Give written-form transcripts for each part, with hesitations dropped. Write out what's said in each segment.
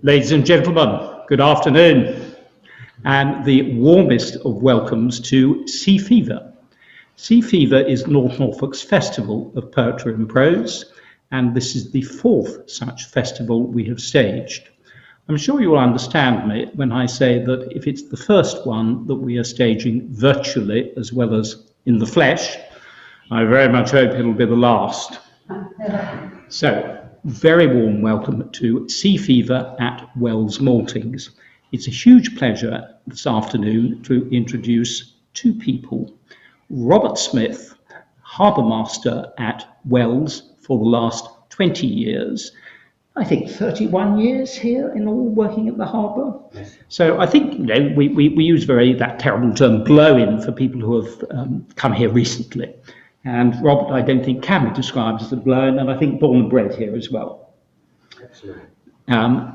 Ladies and gentlemen, good afternoon, and the warmest of welcomes to Sea Fever. Sea Fever is North Norfolk's festival of poetry and prose, and this is the fourth such festival we have staged. I'm sure you will understand me when I say that if it's the first one that we are staging virtually as well as in the flesh, I very much hope it'll be the last. So, very warm welcome to Sea Fever at Wells Maltings. It's a huge pleasure this afternoon to introduce two people. Robert Smith, Harbour Master at Wells for the last 20 years. I think 31 years here in all working at the harbour. Yes. So I think we use that terrible term blow-in for people who have come here recently. And Robert, I don't think can be described as a blow-in, and I think born and bred here as well. Absolutely.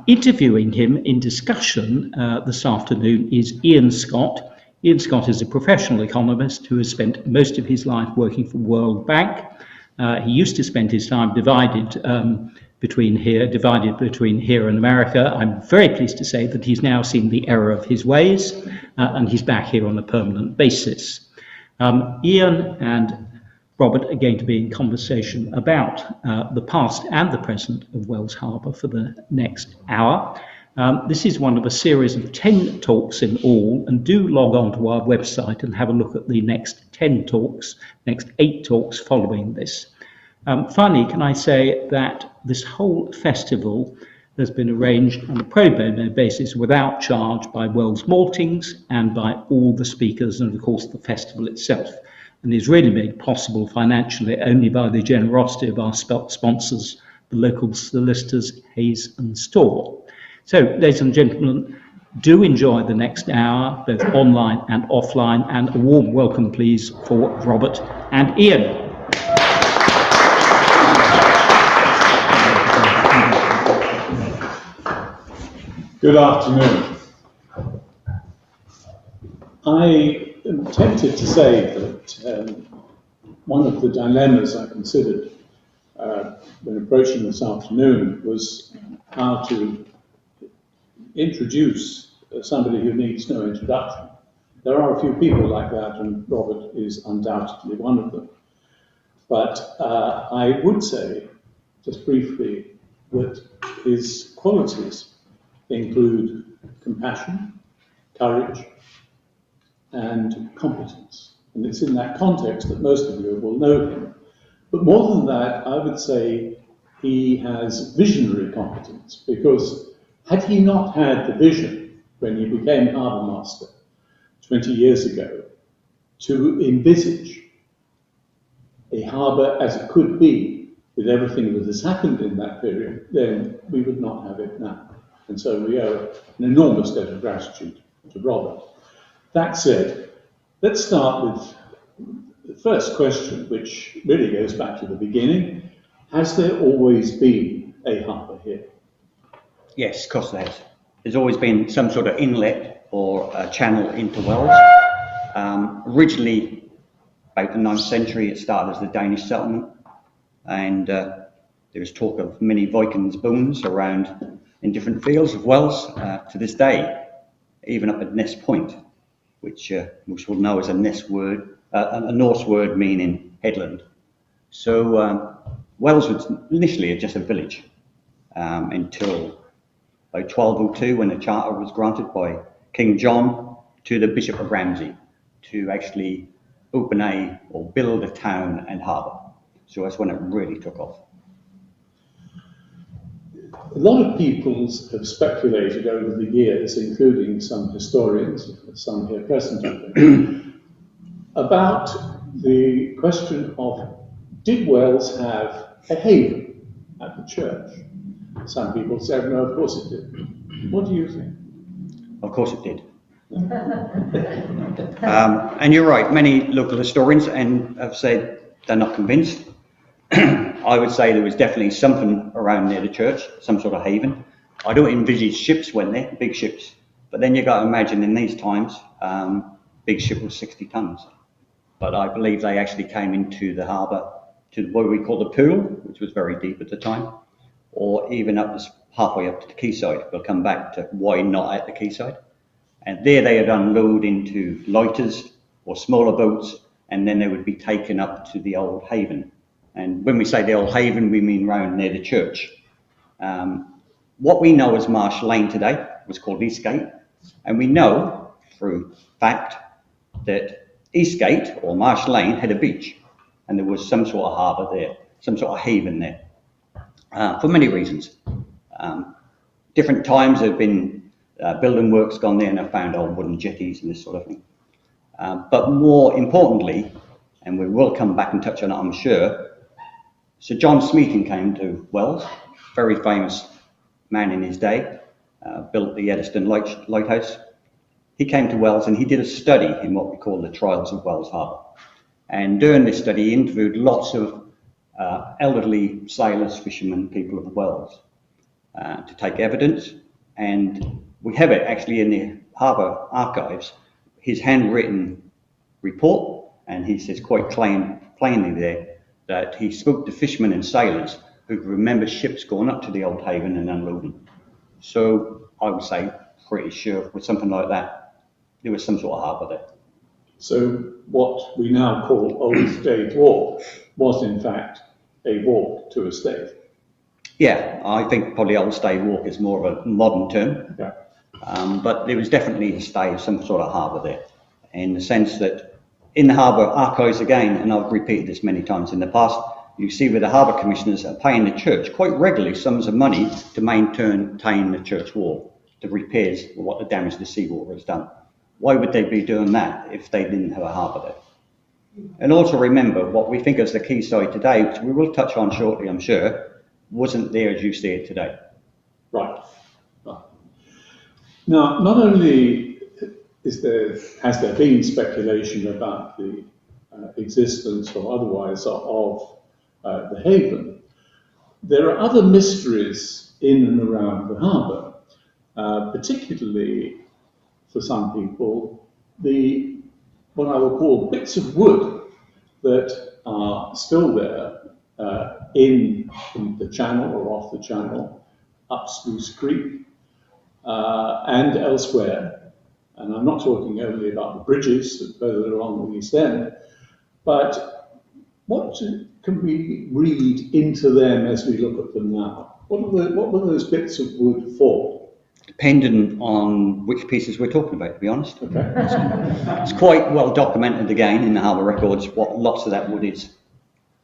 Interviewing him in discussion this afternoon is Ian Scott. Ian Scott is a professional economist who has spent most of his life working for World Bank. He used to spend his time divided between here and America. I'm very pleased to say that he's now seen the error of his ways, and he's back here on a permanent basis. Ian and Robert are going to be in conversation about the past and the present of Wells Harbour for the next hour. This is one of a series of 10 talks in all, and do log on to our website and have a look at the next 10 talks, next 8 talks following this. Finally, can I say that this whole festival has been arranged on a pro bono basis without charge by Wells Maltings and by all the speakers and of course the festival itself, and is really made possible financially only by the generosity of our sponsors, the local solicitors, Hayes and Storr. So, ladies and gentlemen, do enjoy the next hour, both online and offline, and a warm welcome, please, for Robert and Ian. Good afternoon. I am tempted to say that one of the dilemmas I considered when approaching this afternoon was how to introduce somebody who needs no introduction. There are a few people like that, and Robert is undoubtedly one of them. But I would say, just briefly, that his qualities include compassion, courage, and competence. And it's in that context that most of you will know him. But more than that, I would say he has visionary competence, because had he not had the vision when he became Harbour Master 20 years ago to envisage a harbour as it could be with everything that has happened in that period, then we would not have it now. And so we owe an enormous debt of gratitude to Robert. That said, let's start with the first question, which really goes back to the beginning. Has there always been a harbour here? Yes, of course there has. There's always been some sort of inlet or channel into Wells. Originally, about the 9th century, it started as the Danish settlement, and there was talk of many Vikings' bones around in different fields of Wells to this day, even up at Ness Point, which most will know is a Norse word meaning headland. So Wells was initially just a village until about 1202, when a charter was granted by King John to the Bishop of Ramsey to actually build a town and harbour. So that's when it really took off. A lot of peoples have speculated over the years, including some historians, some here present, I think, about the question of, did Wells have a haven at the church? Some people said, no, of course it did. What do you think? Of course it did. And you're right, many local historians have said they're not convinced. I would say there was definitely something around near the church, some sort of haven. I don't envisage ships went there, big ships. But then you got to imagine in these times, big ship was 60 tons. But I believe they actually came into the harbour to what we call the pool, which was very deep at the time, or even up as halfway up to the quayside. We'll come back to why not at the quayside. And there they would unload into lighters or smaller boats, and then they would be taken up to the Old Haven. And when we say the Old Haven, we mean round near the church. What we know as Marsh Lane today was called Eastgate, and we know through fact that Eastgate or Marsh Lane had a beach, and there was some sort of harbour there, some sort of haven there, for many reasons. Different times there have been building works gone there and have found old wooden jetties and this sort of thing. But more importantly, and we will come back and touch on it, I'm sure, Sir John Smeaton came to Wells, very famous man in his day, built the Eddystone Lighthouse. He came to Wells and he did a study in what we call the Trials of Wells Harbour. And during this study, he interviewed lots of elderly sailors, fishermen, people of Wells to take evidence. And we have it actually in the harbour archives, his handwritten report, and he says quite plainly there that he spoke to fishermen and sailors who remember ships going up to the Old Haven and unloading. So I would say pretty sure with something like that, there was some sort of harbour there. So what we now call Old Stave Walk was in fact a walk to a stave. Yeah, I think probably Old Stave Walk is more of a modern term. Yeah. But there was definitely a stave, some sort of harbour there, in the sense that in the harbour archives again, and I've repeated this many times in the past, you see where the harbour commissioners are paying the church quite regularly sums of money to maintain the church wall, the repairs for what the damage the seawater has done. Why would they be doing that if they didn't have a harbour there? And also remember, what we think is the quayside today, which we will touch on shortly, I'm sure, wasn't there as you see it today. Right. Now, not only has there been speculation about the existence or otherwise of the haven, there are other mysteries in and around the harbour, particularly for some people, what I will call bits of wood that are still there in the channel or off the channel, up Sluice Creek, and elsewhere. And I'm not talking only about the bridges further along the East End, but what can we read into them as we look at them now? What were those bits of wood for? Depending on which pieces we're talking about, to be honest. Okay. It's quite well documented again in the harbour records what lots of that wood is.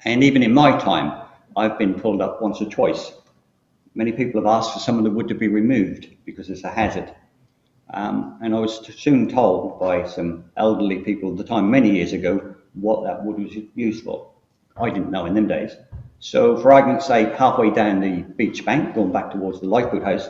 And even in my time, I've been pulled up once or twice. Many people have asked for some of the wood to be removed because it's a hazard. And I was soon told by some elderly people at the time, many years ago, what that wood was used for. I didn't know in them days. So for argument's sake, halfway down the beach bank, going back towards the lifeboat house,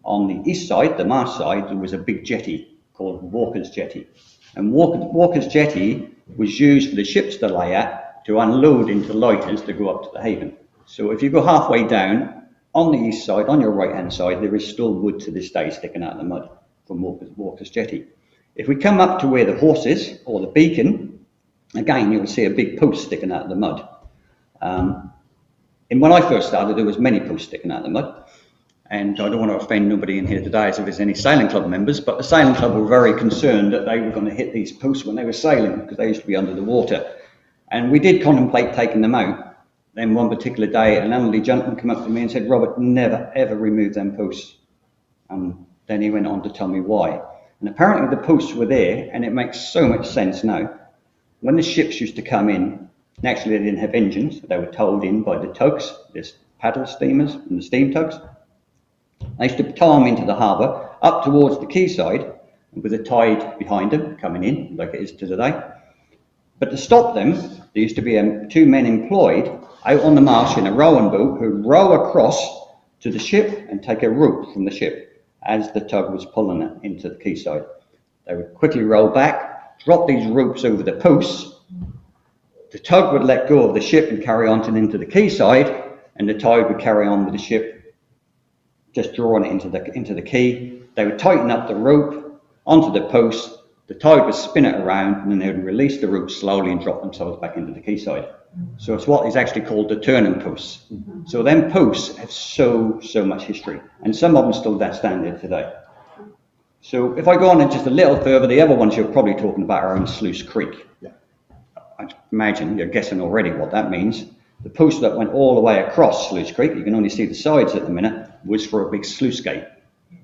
on the east side, the Marsh side, there was a big jetty called Walker's Jetty. And Walker's Jetty was used for the ships to lay at to unload into lighters to go up to the haven. So if you go halfway down, on the east side, on your right-hand side, there is still wood to this day sticking out of the mud from Walker's Jetty. If we come up to where the horse is, or the beacon, again, you'll see a big post sticking out of the mud. And when I first started, there was many posts sticking out of the mud. And I don't want to offend nobody in here today as if there's any sailing club members, but the sailing club were very concerned that they were going to hit these posts when they were sailing because they used to be under the water. And we did contemplate taking them out. Then one particular day, an elderly gentleman came up to me and said, "Robert, never ever remove them posts." Then he went on to tell me why. And apparently the posts were there, and it makes so much sense now. When the ships used to come in, naturally they didn't have engines, they were towed in by the tugs, this paddle steamers and the steam tugs. They used to tow them into the harbour, up towards the quayside, with a tide behind them, coming in, like it is to today. But to stop them, there used to be two men employed out on the marsh in a rowing boat who row across to the ship and take a rope from the ship as the tug was pulling it into the quayside. They would quickly row back, drop these ropes over the posts. The tug would let go of the ship and carry on into the quayside, and the tide would carry on with the ship, just drawing it into the quay. They would tighten up the rope onto the post, the tide would spin it around and then they would release the roots slowly and drop themselves back into the quayside. So it's what is actually called the turning posts. So them posts have so much history, and some of them still stand there today. So if I go on in just a little further, the other ones you're probably talking about are in Sluice Creek. Yeah. I imagine you're guessing already what that means. The post that went all the way across Sluice Creek, you can only see the sides at the minute, was for a big sluice gate.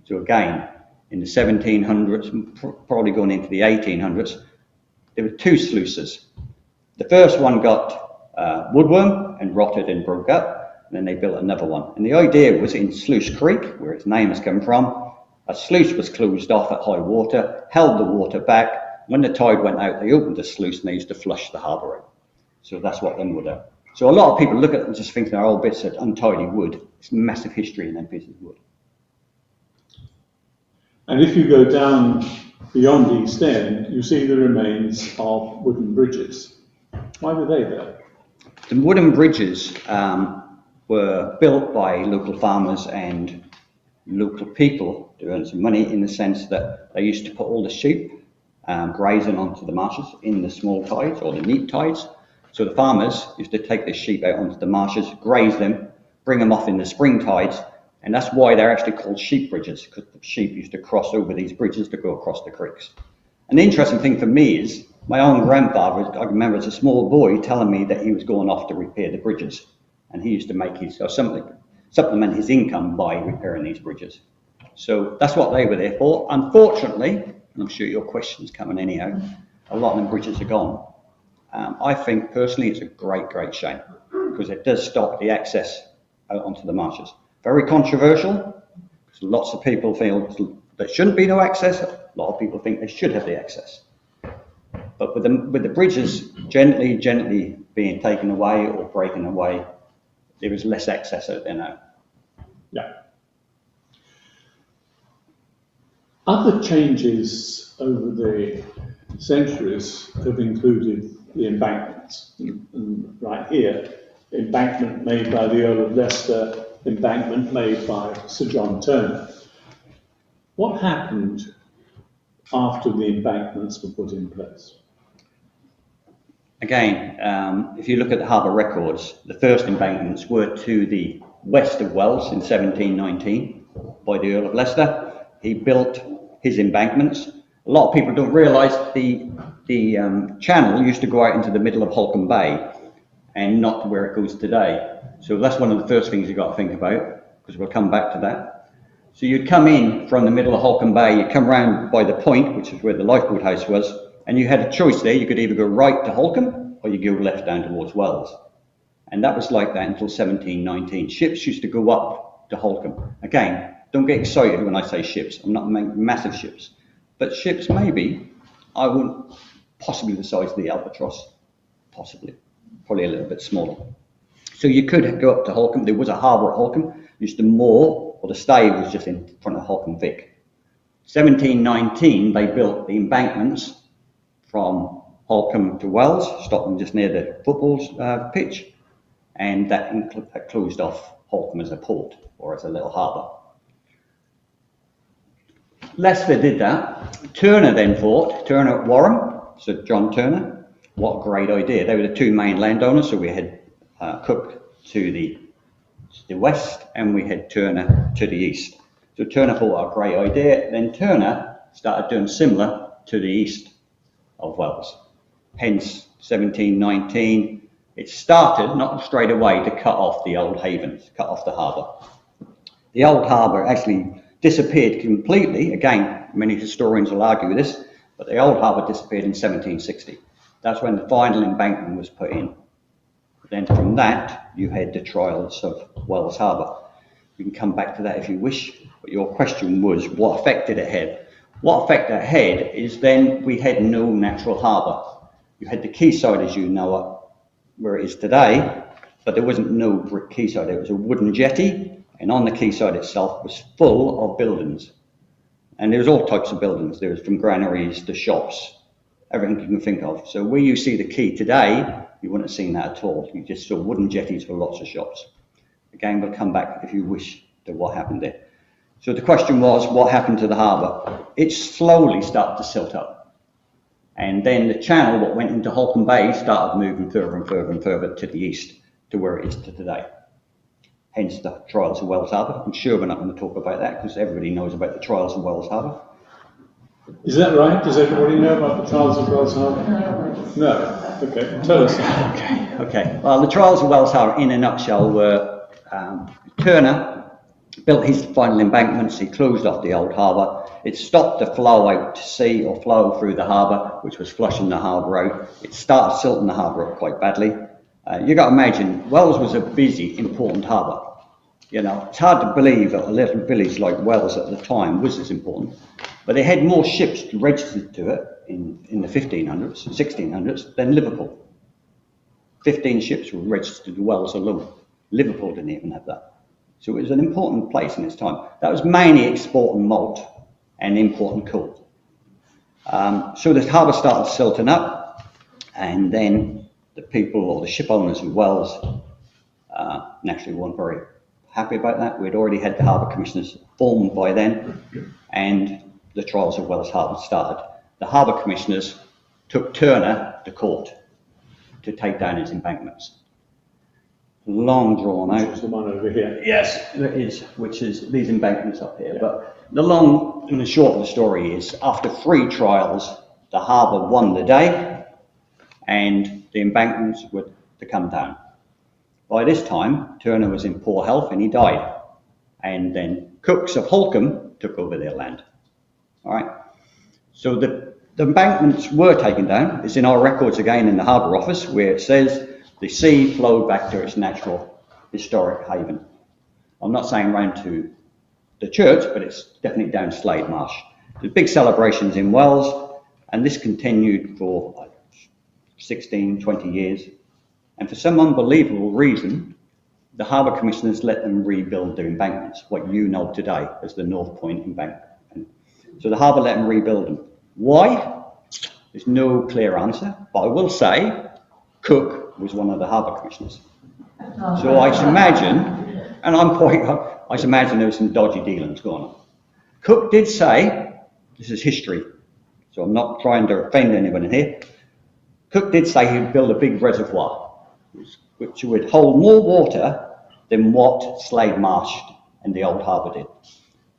So again, in the 1700s, probably going into the 1800s, there were two sluices. The first one got woodworm and rotted and broke up, and then they built another one. And the idea was in Sluice Creek, where its name has come from, a sluice was closed off at high water, held the water back. When the tide went out, they opened the sluice and they used to flush the harbour out. So that's what them would have. So a lot of people look at it and just think they're old bits of untidy wood. It's massive history in them pieces of wood. And if you go down beyond East End, you see the remains of wooden bridges. Why were they there? The wooden bridges were built by local farmers and local people to earn some money, in the sense that they used to put all the sheep grazing onto the marshes in the small tides or the neap tides. So the farmers used to take the sheep out onto the marshes, graze them, bring them off in the spring tides, and that's why they're actually called sheep bridges, because the sheep used to cross over these bridges to go across the creeks. And the interesting thing for me is, my own grandfather, I remember as a small boy, telling me that he was going off to repair the bridges, and he used to make his, or supplement his income by repairing these bridges. So that's what they were there for. Unfortunately, and I'm sure your question's coming anyhow, a lot of them bridges are gone. I think personally it's a great shame, because it does stop the access out onto the marshes. Very controversial, because lots of people feel there shouldn't be no access. A lot of people think they should have the access. But with the bridges gently being taken away or breaking away, there is less access out there now. Yeah. Other changes over the centuries have included the embankments. And right here, embankment made by the Earl of Leicester, embankment made by Sir John Turner. What happened after the embankments were put in place? Again, if you look at the harbour records, the first embankments were to the west of Wells in 1719 by the Earl of Leicester. He built his embankments. A lot of people don't realise the channel used to go out into the middle of Holcombe Bay and not where it goes today. So that's one of the first things you've got to think about, because we'll come back to that. So you'd come in from the middle of Holcombe Bay, you'd come round by the point, which is where the lifeboat house was, and you had a choice there. You could either go right to Holcombe or you go left down towards Wells. And that was like that until 1719. Ships used to go up to Holcombe. Again, don't get excited when I say ships. I'm not making massive ships. But ships, maybe, I wouldn't, possibly the size of the Albatross, possibly, probably a little bit smaller. So you could go up to Holcombe. There was a harbour at Holcombe. Used to moor, or the stay was just in front of Holcombe Vic. 1719, they built the embankments from Holcombe to Wells, stopping just near the football pitch, and that closed off Holcombe as a port, or as a little harbour. Leicester did that. Turner then thought, Turner at Warham, so John Turner, what a great idea. They were the two main landowners, so we had Cook to the west, and we had Turner to the east. So Turner thought a great idea. Then Turner started doing similar to the east of Wells. Hence, 1719, it started, not straight away, to cut off the old havens, cut off the harbour. The old harbour actually disappeared completely. Again, many historians will argue this, but the old harbour disappeared in 1760. That's when the final embankment was put in. Then from that, you had the trials of Wells Harbour. We can come back to that if you wish, but your question was, what effect did it have? What effect it had is then we had no natural harbour. You had the quayside as you know it, where it is today, but there wasn't no brick quayside. There was a wooden jetty, and on the quayside itself was full of buildings. And there was all types of buildings. There was from granaries to shops, everything you can think of. So where you see the quay today, you wouldn't have seen that at all. You just saw wooden jetties with lots of shops. Again, we'll come back if you wish to what happened there. So the question was, what happened to the harbour? It slowly started to silt up. And then the channel, what went into Holcombe Bay, started moving further and further and further to the east, to where it is to today. Hence the trials of Wells Harbour. I'm sure we're not going to talk about that because everybody knows about the trials of Wells Harbour. Is that right? Does everybody know about the trials of Wells Harbour? No. Okay, tell us. Okay. Well, the trials of Wells Harbour, in a nutshell, were Turner built his final embankments. He closed off the old harbour. It stopped the flow out to sea or flow through the harbour, which was flushing the harbour out. It started silting the harbour up quite badly. You got to imagine, Wells was a busy, important harbour. You know, it's hard to believe that a little village like Wells at the time was as important, but they had more ships registered to it in the 1500s, 1600s than Liverpool. 15 ships were registered to Wells alone. Liverpool didn't even have that. So it was an important place in its time. That was mainly exporting malt and importing coal. So the harbour started silting up, and then the people or the ship owners in Wells naturally weren't very happy about that. We'd already had the harbour commissioners formed by then, and the trials of Wells Harbour started. The harbour commissioners took Turner to court to take down his embankments. Long drawn out. Which is the one over here. Yes, it is, which is these embankments up here. Yeah. But the long and the short of the story is, after 3 trials, the harbour won the day, and the embankments were to come down. By this time, Turner was in poor health and he died. And then Cooks of Holcombe took over their land. All right. So the embankments were taken down. It's in our records again in the Harbour Office, where it says the sea flowed back to its natural historic haven. I'm not saying round to the church, but it's definitely down Slade Marsh. There's big celebrations in Wells, and this continued for like 16, 20 years. And for some unbelievable reason, the Harbour Commissioners let them rebuild their embankments, what you know today as the North Point embankment. So the Harbour let them rebuild them. Why? There's no clear answer, but I will say Cook was one of the Harbour Commissioners. So I should imagine, and I should imagine there was some dodgy dealings going on. Cook did say, this is history, so I'm not trying to offend anyone in here. Cook did say he would build a big reservoir, which would hold more water than what Slade Marsh and the old harbour did.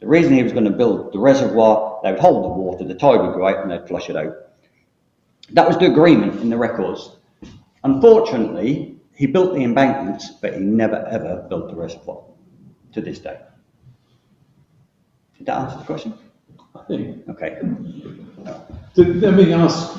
The reason he was going to build the reservoir, they would hold the water, the tide would go out and they'd flush it out. That was the agreement in the records. Unfortunately, he built the embankments, but he never ever built the reservoir to this day. Did that answer the question? I think. Okay. Let me ask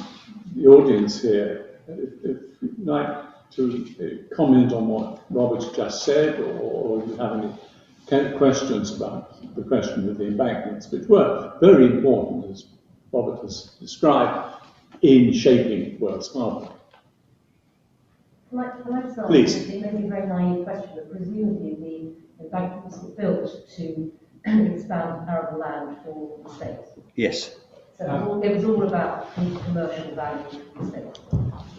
the audience here if you'd like to comment on what Robert's just said, or if you have any questions about the question of the embankments, which were very important, as Robert has described, in shaping Wells Harbour. Can I start? Please. It may be a very naive question, but presumably the embankments were built to expand arable land for the state. Yes. So it was all about commercial value for the state.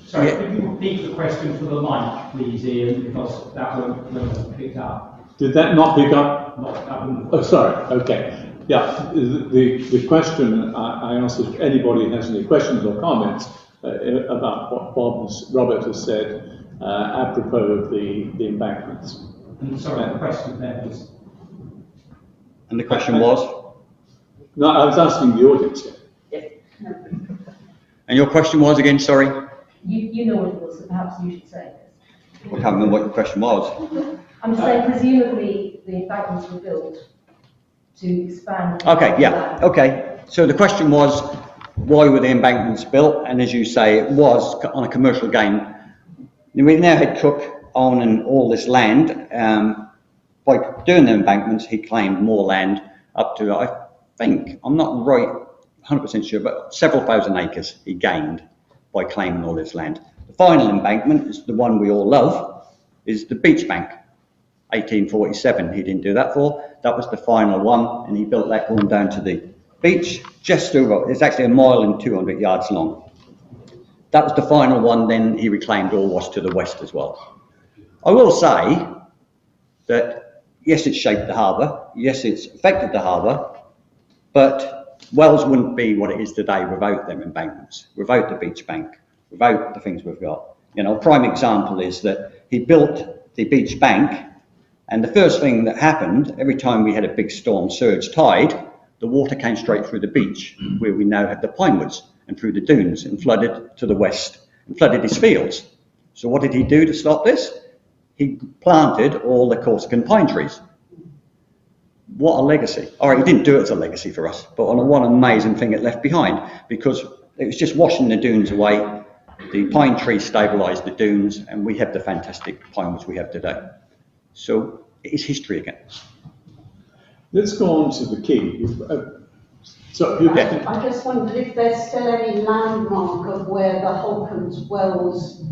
Sorry, could you repeat the question for the mic, please, Ian, because that won't pick up. Did that not pick up? Not sorry. Okay. Yeah. The question I asked if anybody has any questions or comments about what Robert has said apropos of the embankments. And sorry, the question there was. And the question was? No, I was asking the audience here. And your question was again, sorry? You know what it was, so perhaps you should say it. I can't remember what the question was. I'm saying presumably the embankments were built to expand. Okay, yeah, okay. So the question was, why were the embankments built? And as you say, it was on a commercial gain. We now had Cook owning all this land. By doing the embankments, he claimed more land up to, I think, I'm not right 100% sure, but several thousand acres he gained by claiming all this land. The final embankment is the one we all love, is the beach bank. 1847 he didn't do that for. That was the final one, and he built that going down to the beach, just over, it's actually 1 mile and 200 yards long. That was the final one, then he reclaimed all was to the west as well. I will say that, yes, it shaped the harbour, yes, it's affected the harbour, but Wells wouldn't be what it is today without them embankments, without the beach bank, without the things we've got. You know, prime example is that he built the beach bank, and the first thing that happened, every time we had a big storm surge tide, the water came straight through the beach, where we now have the pine woods, and through the dunes, and flooded to the west, and flooded his fields. So what did he do to stop this? He planted all the Corsican pine trees. What a legacy. All right, he didn't do it as a legacy for us, but what an amazing thing it left behind, because it was just washing the dunes away. The pine trees stabilised the dunes, and we have the fantastic pine woods we have today. So it is history again. Let's go on to the quay. I just wondered if there's still any landmark of where the Holcomb's Wells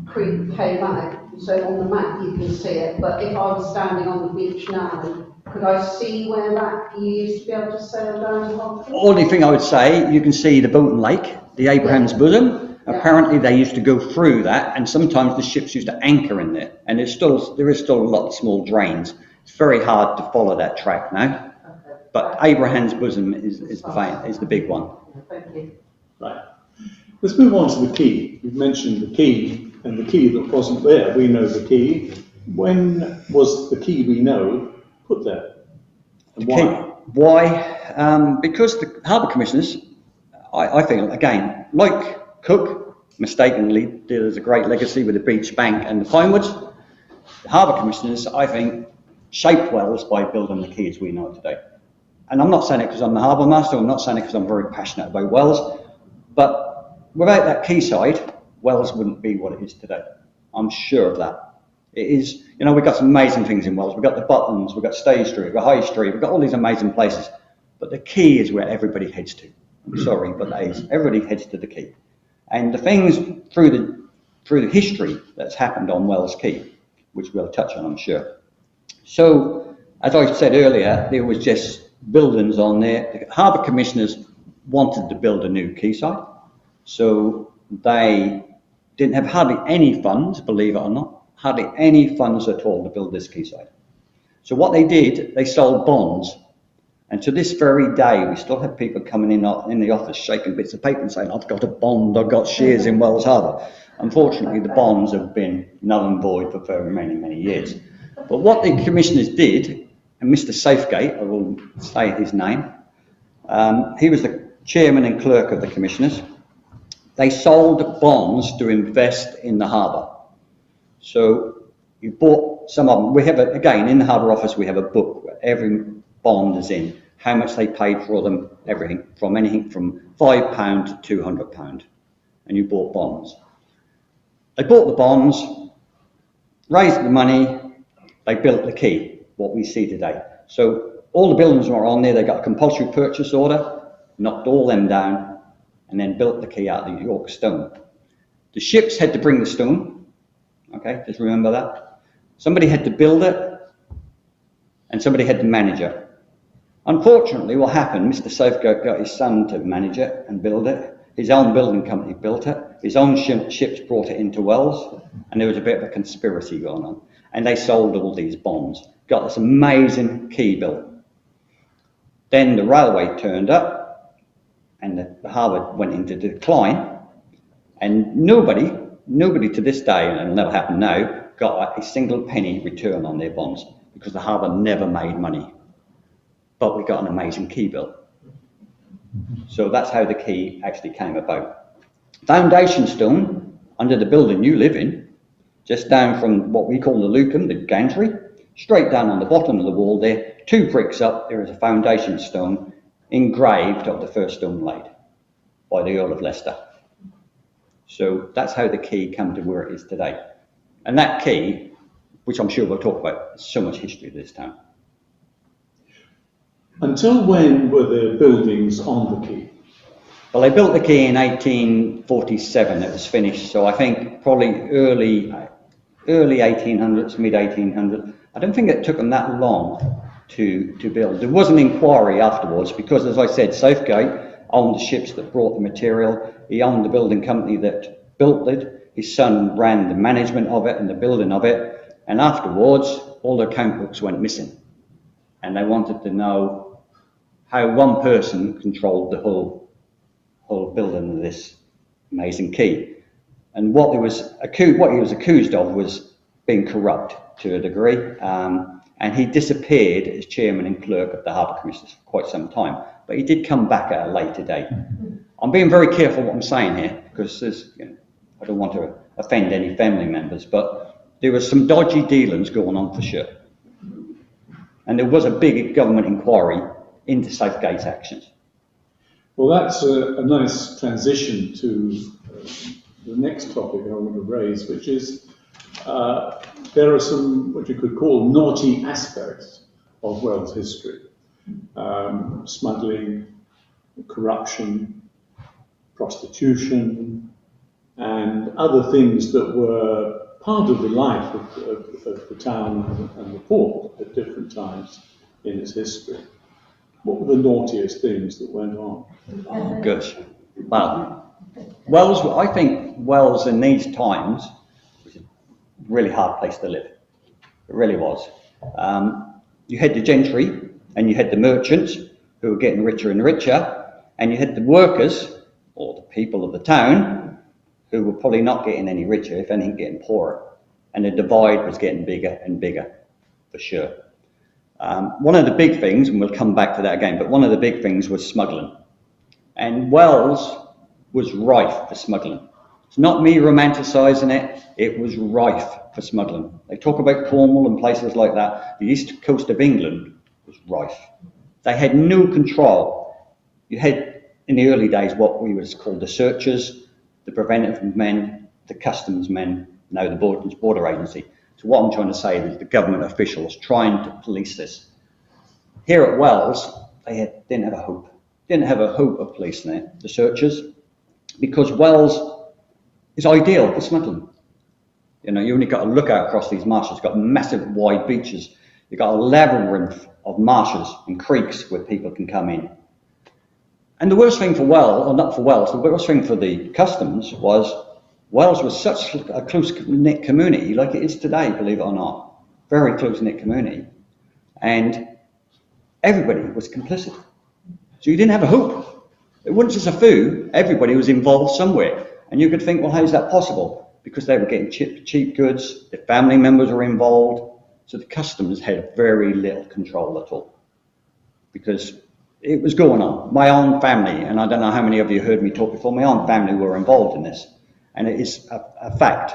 Creek came out. So on the map you can see it, but if I was standing on the beach now, could I see where that you used to be able to sail down to Holcomb's? Only thing I would say, you can see the Bolton Lake, the Abraham's Bosom. Yeah. Apparently they used to go through that, and sometimes the ships used to anchor in there, and there is still a lot of small drains. It's very hard to follow that track now. Okay. But Abraham's Bosom is the big one. Thank you. Right. Let's move on to the quay. You've mentioned the quay, and the quay that wasn't there. We know the quay. When was the quay we know put there? And why? Because the Harbour Commissioners, I think, again, like Cook mistakenly did as a great legacy with the beach bank and the pine woods, the Harbour Commissioners, I think, shaped Wells by building the quay as we know it today. And I'm not saying it because I'm the Harbour Master, I'm not saying it because I'm very passionate about Wells, but without that quayside, Wells wouldn't be what it is today. I'm sure of that. It is, you know, we've got some amazing things in Wells. We've got the Buttons, we've got Stay Street, we've got High Street, we've got all these amazing places, but the quay is where everybody heads to. I'm sorry, but that is, everybody heads to the quay. And the things through the history that's happened on Wells Quay, which we'll touch on, I'm sure. So, as I said earlier, there was just buildings on there. The Harbour Commissioners wanted to build a new quayside, so they didn't have hardly any funds, believe it or not, hardly any funds at all to build this quayside. So what they did, they sold bonds. And to this very day, we still have people coming in the office shaking bits of paper and saying, I've got a bond, I've got shares in Wells Harbour. Unfortunately, the bonds have been null and void for very many, many years. But what the commissioners did, and Mr. Safegate, I will say his name, he was the chairman and clerk of the commissioners. They sold bonds to invest in the harbour. So you bought some of them. We have, again, in the harbour office, we have a book where every bond is in, how much they paid for them, anything from £5 to £200, and you bought bonds. They bought the bonds, raised the money, they built the quay, what we see today. So all the buildings were on there, they got a compulsory purchase order, knocked all them down, and then built the quay out of the York stone. The ships had to bring the stone, okay, just remember that. Somebody had to build it, and somebody had to manage it. Unfortunately, what happened, Mr. Safeguard got his son to manage it and build it. His own building company built it. His own ships brought it into Wells, and there was a bit of a conspiracy going on. And they sold all these bonds, got this amazing quay built. Then the railway turned up, and the harbour went into decline, and nobody to this day, and it'll never happen now, got a single penny return on their bonds, because the harbour never made money. But we got an amazing quay built. So that's how the quay actually came about. Foundation stone under the building you live in, just down from what we call the Lucan, the gantry, straight down on the bottom of the wall there, 2 bricks up, there is a foundation stone engraved of the first stone laid by the Earl of Leicester. So that's how the quay came to where it is today. And that quay, which I'm sure we'll talk about, so much history of this town. Until when were there buildings on the quay? Well, they built the quay in 1847, it was finished, so I think probably early 1800s, mid 1800s. I don't think it took them that long to build. There was an inquiry afterwards because, as I said, Safegate owned the ships that brought the material, he owned the building company that built it, his son ran the management of it and the building of it, and afterwards all the account books went missing. And they wanted to know how one person controlled the whole building of this amazing quay. And what he was accused of was being corrupt to a degree. And he disappeared as chairman and clerk of the Harbour Commissioners for quite some time. But he did come back at a later date. I'm being very careful what I'm saying here, because I don't want to offend any family members, but there was some dodgy dealings going on for sure. And there was a big government inquiry into Southgate's actions. Well, that's a nice transition to the next topic I want to raise, which is there are some, what you could call, naughty aspects of Wells history. Smuggling, corruption, prostitution, and other things that were part of the life of the town and the port at different times in its history. What were the naughtiest things that went on? Oh, gosh. Well, Wells, I think Wells in these times was a really hard place to live. It really was. You had the gentry and you had the merchants who were getting richer and richer, and you had the workers, or the people of the town, who were probably not getting any richer, if anything, getting poorer. And the divide was getting bigger and bigger, for sure. One of the big things, and we'll come back to that again, but one of the big things was smuggling. And Wells was rife for smuggling. It's not me romanticising it, it was rife for smuggling. They talk about Cornwall and places like that. The east coast of England was rife. They had no control. You had, in the early days, what we would call the searchers, the preventive men, the customs men, now the border agency. So what I'm trying to say is the government officials trying to police this. Here at Wells, didn't have a hope. Didn't have a hope of policing it, the searchers, because Wells is ideal for smuggling. You know, you only got to look out across these marshes. You've got massive wide beaches. You've got a labyrinth of marshes and creeks where people can come in. And the worst thing for Wells, or not for Wells, the worst thing for the customs was Wells was such a close-knit community, like it is today, believe it or not. Very close-knit community. And everybody was complicit. So you didn't have a hope. It wasn't just a few, everybody was involved somewhere. And you could think, well, how is that possible? Because they were getting cheap goods, their family members were involved. So the customs had very little control at all. Because it was going on. My own family, and I don't know how many of you heard me talk before, my own family were involved in this. And it is a fact.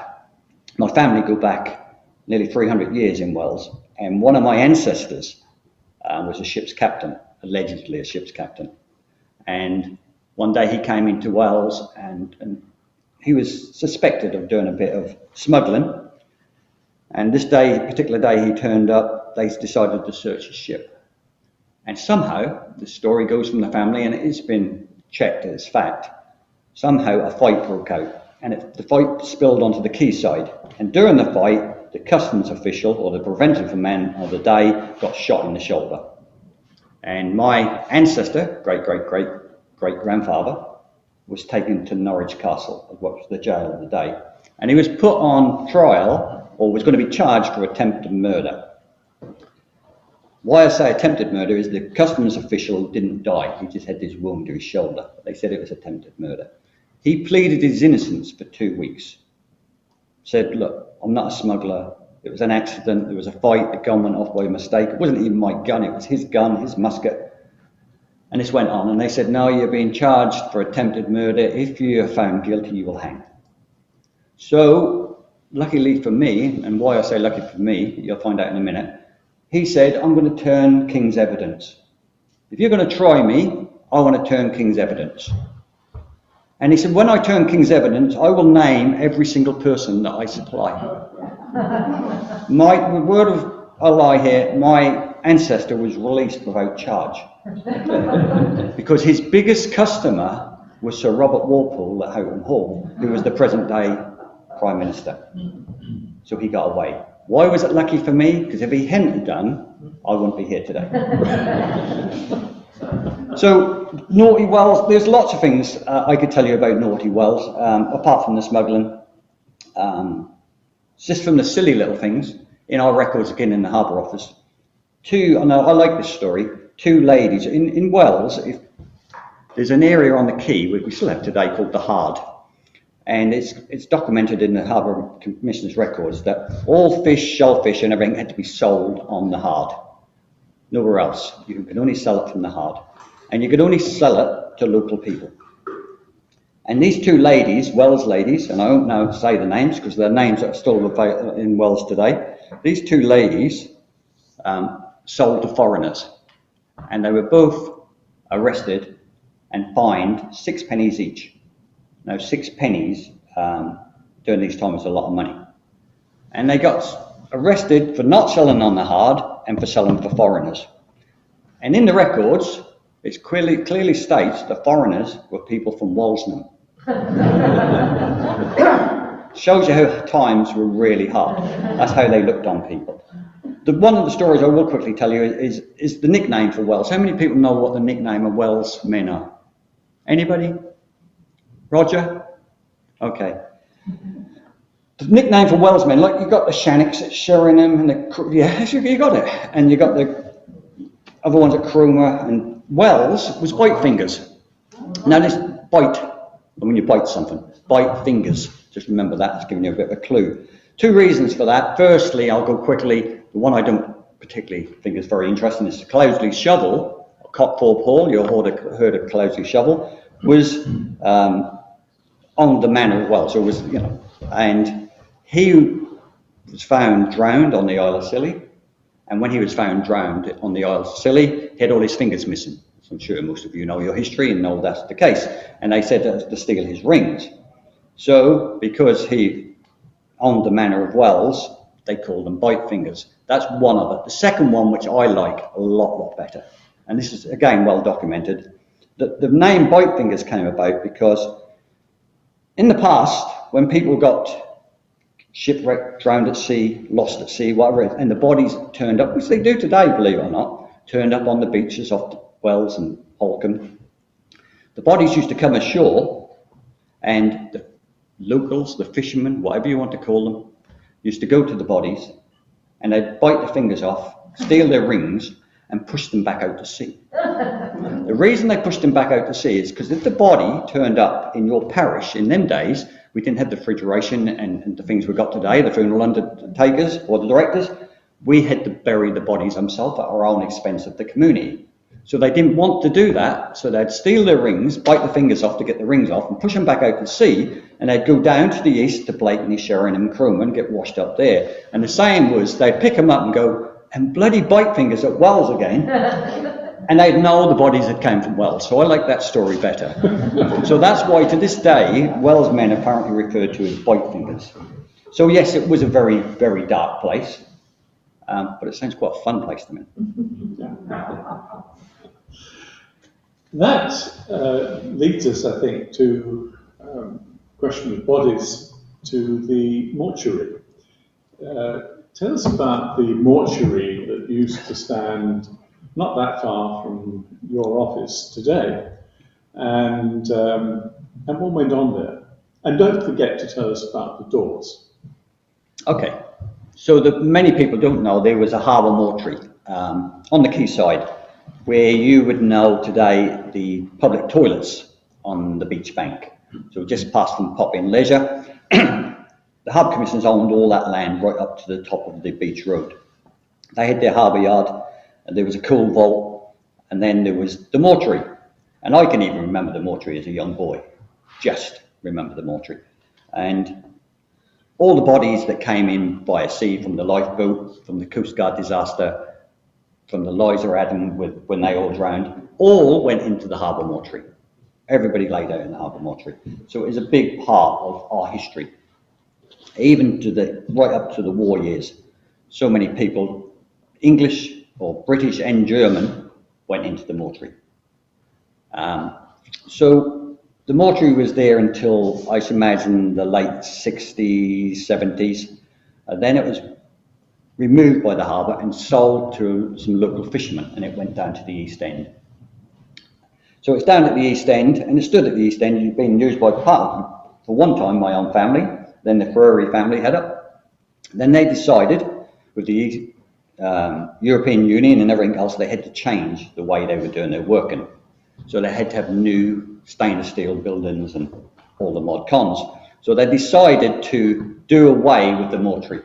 My family go back nearly 300 years in Wells, and one of my ancestors was a ship's captain, allegedly a ship's captain. And one day he came into Wells and he was suspected of doing a bit of smuggling. And this day, particular day he turned up, they decided to search his ship. And somehow, the story goes from the family, and it has been checked as fact, somehow a fight broke out. And the fight spilled onto the quayside. And during the fight, the customs official, or the preventive man of the day, got shot in the shoulder. And my ancestor, great-great-great-great-grandfather, was taken to Norwich Castle, what was the jail of the day. And he was put on trial, or was going to be charged for attempted murder. Why I say attempted murder is the customs official didn't die. He just had this wound to his shoulder. They said it was attempted murder. He pleaded his innocence for 2 weeks. Said, look, I'm not a smuggler. It was an accident. There was a fight. The gun went off by mistake. It wasn't even my gun. It was his gun, his musket. And this went on. And they said, no, you're being charged for attempted murder. If you are found guilty, you will hang. So, luckily for me, and why I say lucky for me, you'll find out in a minute, he said, I'm going to turn King's evidence. If you're going to try me, I want to turn King's evidence. And he said, when I turn King's evidence, I will name every single person that I supply. My word of Allah here, my ancestor was released without charge. Because his biggest customer was Sir Robert Walpole at Houghton Hall, who was the present day Prime Minister. So he got away. Why was it lucky for me? Because if he hadn't done, I wouldn't be here today. So, naughty Wells, there's lots of things I could tell you about naughty Wells, apart from the smuggling. Just from the silly little things, in our records again in the Harbour Office. And I like this story, two ladies in Wells. There's an area on the quay, which we still have today, called the Hard. And it's documented in the Harbour Commissioner's records that all fish, shellfish and everything had to be sold on the Hard. Nowhere else. You could only sell it from the Hard. And you could only sell it to local people. And these two ladies, Wells ladies, and I won't now say the names because their names are still available in Wells today. These two ladies sold to foreigners. And they were both arrested and fined 6 pennies each. Now, 6 pennies during these times was a lot of money. And they got arrested for not selling on the Hard and for selling for foreigners. And in the records, it clearly states the foreigners were people from Walsingham. Shows you how times were really hard. That's how they looked on people. One of the stories I will quickly tell you is the nickname for Wells. How many people know what the nickname of Wells men are? Anybody? Roger? Okay. The nickname for Wells men, like you got the Shannocks at Sheringham, and you got it. And you got the other ones at Cromer, and Wells was bite fingers. Now this bite, when you bite something, bite fingers. Just remember that, it's giving you a bit of a clue. Two reasons for that. Firstly, I'll go quickly. The one I don't particularly think is very interesting is the Cloudesley shovel, Cockthorpe Hall. You heard of Cloudesley shovel, was on the manor of Wells. So it was, and he was found drowned on the Isle of Scilly. And when he was found drowned on the Isle of Scilly, he had all his fingers missing. So I'm sure most of you know your history and know that's the case. And they said to steal his rings. So because he owned the manor of Wells, they called them bite fingers. That's one of it. The second one, which I like a lot better, and this is again well documented, the name bite fingers came about because in the past, when people got shipwrecked, drowned at sea, lost at sea, whatever, and the bodies turned up, which they do today, believe it or not, turned up on the beaches off Wells and Holcombe, the bodies used to come ashore, and the locals, the fishermen, whatever you want to call them, used to go to the bodies and they'd bite the fingers off, steal their rings and push them back out to sea. The reason they pushed them back out to sea is because if the body turned up in your parish in them days, we didn't have the refrigeration and the things we've got today, the funeral undertakers or the directors, we had to bury the bodies themselves at our own expense of the community. So they didn't want to do that, so they'd steal their rings, bite the fingers off to get the rings off and push them back out to sea, and they'd go down to the east to Blakeney, Sheringham and Cromer and get washed up there. And the saying was they'd pick them up and go, and bloody bite fingers at Wells again, and they'd know the bodies had come from Wells. So I like that story better. So that's why to this day, Wells men are apparently referred to as bite fingers. So yes, it was a very, very dark place, but it sounds quite a fun place to me. That leads us, I think, to question of bodies, to the mortuary. Tell us about the mortuary that used to stand not that far from your office today, and what went on there. And don't forget to tell us about the doors. Okay, so many people don't know there was a harbour mortuary on the quayside, where you would know today the public toilets on the beach bank. So just past from Pop In Leisure. The Harbour Commissioners owned all that land right up to the top of the beach road. They had their harbour yard, and there was a coal vault, and then there was the mortuary. And I can even remember the mortuary as a young boy. Just remember the mortuary. And all the bodies that came in via sea from the lifeboat, from the Coast Guard disaster, from the Liza Adam when they all drowned, all went into the harbour mortuary. Everybody laid out in the harbour mortuary. So it is a big part of our history, even to right up to the war years. So many people, English or British and German, went into the mortuary. So the mortuary was there until, I should imagine, the late 60s, 70s. Then it was removed by the harbour and sold to some local fishermen, and it went down to the East End. So it's down at the East End, and it stood at the East End. It's been used by for one time my own family, then the Ferrari family had it. Then they decided, with the European Union and everything else, they had to change the way they were doing their working. So they had to have new stainless steel buildings and all the mod cons. So they decided to do away with the mortuary,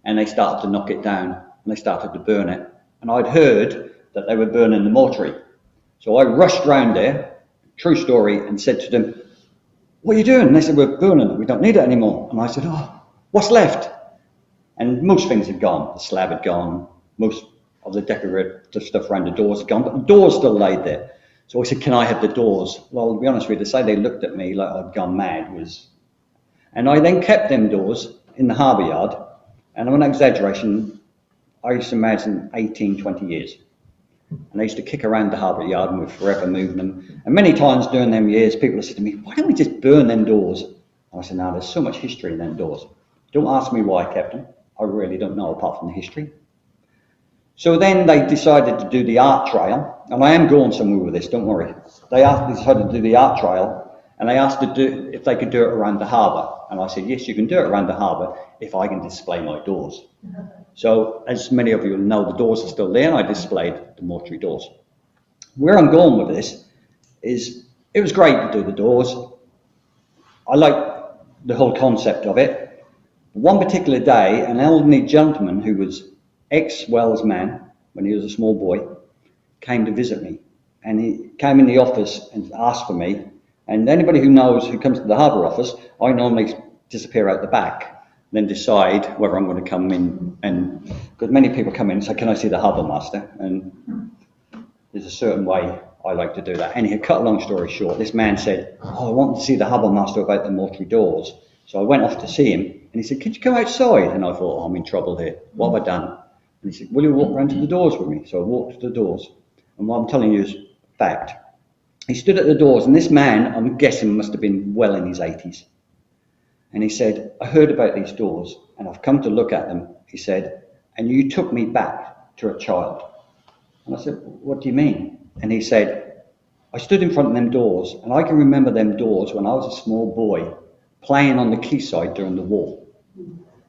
and they started to knock it down and they started to burn it. And I'd heard that they were burning the mortuary. So I rushed round there, true story, and said to them, "What are you doing?" And they said, "We're burning it, we don't need it anymore." And I said, "Oh, what's left?" And most things had gone. The slab had gone, most of the decorative stuff around the doors had gone, but the doors still laid there. So I said, "Can I have the doors?" Well, to be honest with you, to say they looked at me like I'd gone mad was... And I then kept them doors in the harbour yard, and on exaggeration, I used to imagine 18, 20 years. And they used to kick around the harbour yard and we're forever moving them. And many times during them years, people have said to me, "Why don't we just burn them doors?" And I said, "No, there's so much history in them doors. Don't ask me why I kept them. I really don't know apart from the history." So then they decided to do the art trail, and I am going somewhere with this, don't worry. They decided to do the art trail, and they asked if they could do it around the harbour. And I said, "Yes, you can do it around the harbour if I can display my doors." So as many of you know, the doors are still there, and I displayed the mortuary doors. Where I'm going with this is, it was great to do the doors. I like the whole concept of it. One particular day, an elderly gentleman who was ex-Wells man, when he was a small boy, came to visit me. And he came in the office and asked for me. And anybody who knows, who comes to the harbour office, I normally disappear out the back, then decide whether I'm going to come in. And because many people come in and say, "Can I see the harbour master?" And there's a certain way I like to do that. Anyhow, cut a long story short, this man said, "Oh, I want to see the harbour master about the mortuary doors." So I went off to see him, and he said, "Could you come outside?" And I thought, "Oh, I'm in trouble here. What have I done?" And he said, "Will you walk round to the doors with me?" So I walked to the doors, and what I'm telling you is fact. He stood at the doors, and this man, I'm guessing, must have been well in his 80s. And he said, "I heard about these doors, and I've come to look at them," he said, "and you took me back to a child." And I said, "What do you mean?" And he said, "I stood in front of them doors, and I can remember them doors when I was a small boy, playing on the quayside during the war."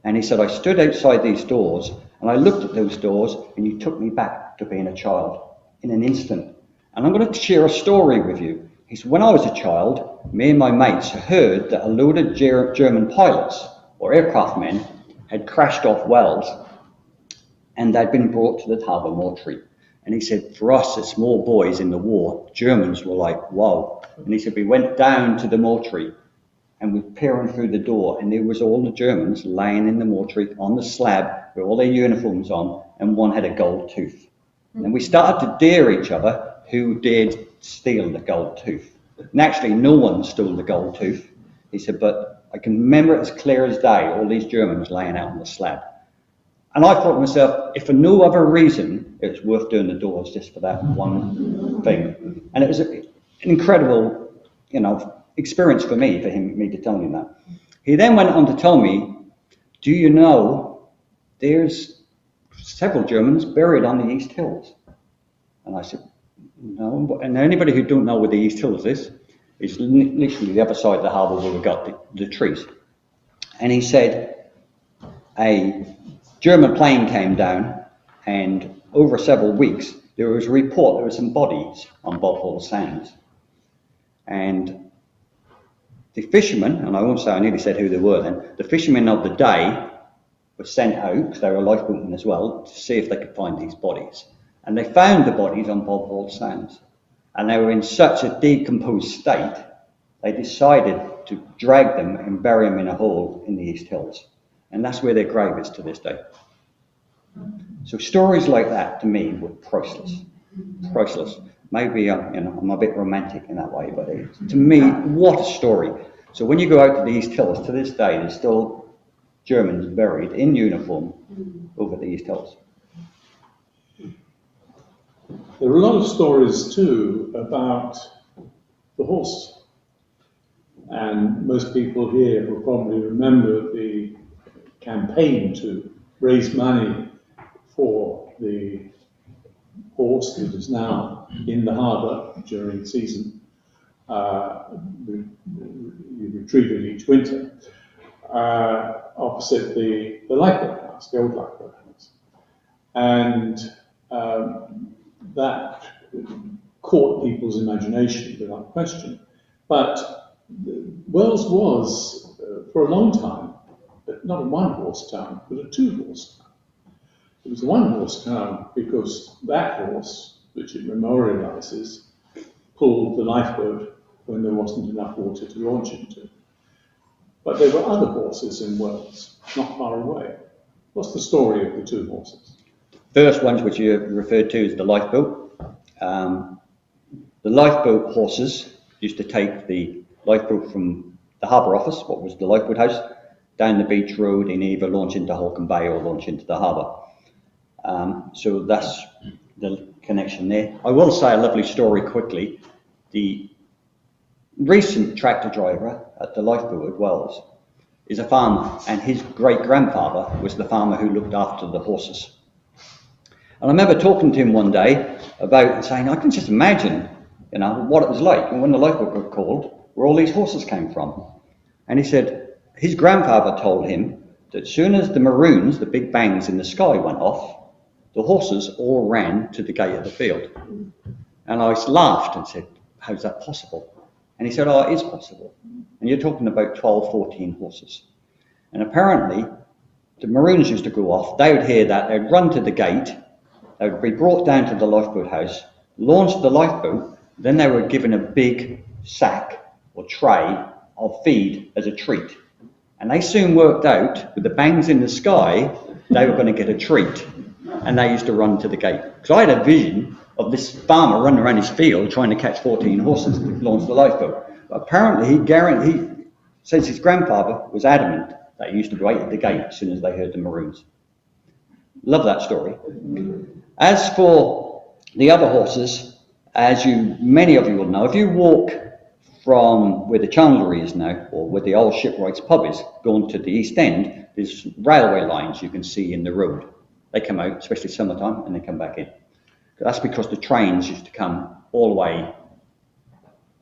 And he said, "I stood outside these doors, and I looked at those doors, and you took me back to being a child in an instant. And I'm going to share a story with you." He said, "When I was a child, me and my mates heard that a load of German pilots or aircraft men had crashed off Wells, and they'd been brought to the harbour mortuary." And he said, "For us as small boys in the war, Germans were like, whoa." And he said, "We went down to the mortuary and we peering through the door, and there was all the Germans laying in the mortuary on the slab with all their uniforms on, and one had a gold tooth. And we started to dare each other who dared steal the gold tooth. Naturally, no one stole the gold tooth." He said, "But I can remember it as clear as day, all these Germans laying out on the slab." And I thought to myself, if for no other reason, it was worth doing the doors just for that one thing. And it was an incredible, experience for me to tell me that. He then went on to tell me, "Do you know there's several Germans buried on the East Hills?" And I said, "No." And anybody who don't know where the East Hills is literally the other side of the harbour where we've got the trees. And he said, a German plane came down, and over several weeks, there was a report there were some bodies on Bob Hall Sands. And the fishermen, and I won't say, I nearly said who they were then, the fishermen of the day were sent out, because they were lifeboatmen as well, to see if they could find these bodies. And they found the bodies on Bob Hall Sands. And they were in such a decomposed state, they decided to drag them and bury them in a hole in the East Hills. And that's where their grave is to this day. So stories like that, to me, were priceless. Priceless. Maybe I'm a bit romantic in that way, but to me, what a story. So when you go out to the East Hills, to this day, there's still Germans buried in uniform over the East Hills. There are a lot of stories too about the horse. And most people here will probably remember the campaign to raise money for the horse that is now in the harbour during season. You retrieve it each winter, opposite the lifeboat house, the old lifeboat house. And that caught people's imagination without question. But Wells was, for a long time, not a one-horse town, but a two-horse town. It was a one-horse town because that horse, which it memorialises, pulled the lifeboat when there wasn't enough water to launch into. But there were other horses in Wells, not far away. What's the story of the two horses? First ones which you referred to is the lifeboat. The lifeboat horses used to take the lifeboat from the harbour office, what was the lifeboat house, down the beach road and either launch into Holcombe Bay or launch into the harbour. So that's the connection there. I will say a lovely story quickly. The recent tractor driver at the lifeboat at Wells is a farmer, and his great-grandfather was the farmer who looked after the horses. And I remember talking to him one day about and saying, I can just imagine, what it was like and when the lifeboat got called, where all these horses came from. And he said his grandfather told him that as soon as the maroons, the big bangs in the sky, went off, the horses all ran to the gate of the field. And I laughed and said, how's that possible? And he said, oh, it is possible. And you're talking about 12, 14 horses. And apparently, the maroons used to go off, they would hear that, they'd run to the gate, they would be brought down to the lifeboat house, launch the lifeboat, then they were given a big sack or tray of feed as a treat. And they soon worked out, with the bangs in the sky, they were going to get a treat. And they used to run to the gate. Because I had a vision of this farmer running around his field trying to catch 14 horses to launch the lifeboat. But apparently he says his grandfather was adamant that he used to wait at the gate as soon as they heard the maroons. Love that story. As for the other horses, as many of you will know, if you walk from where the Chandlery is now, or where the old Shipwrights pub is, going to the East End, there's railway lines you can see in the road. They come out, especially summertime, and they come back in. That's because the trains used to come all the way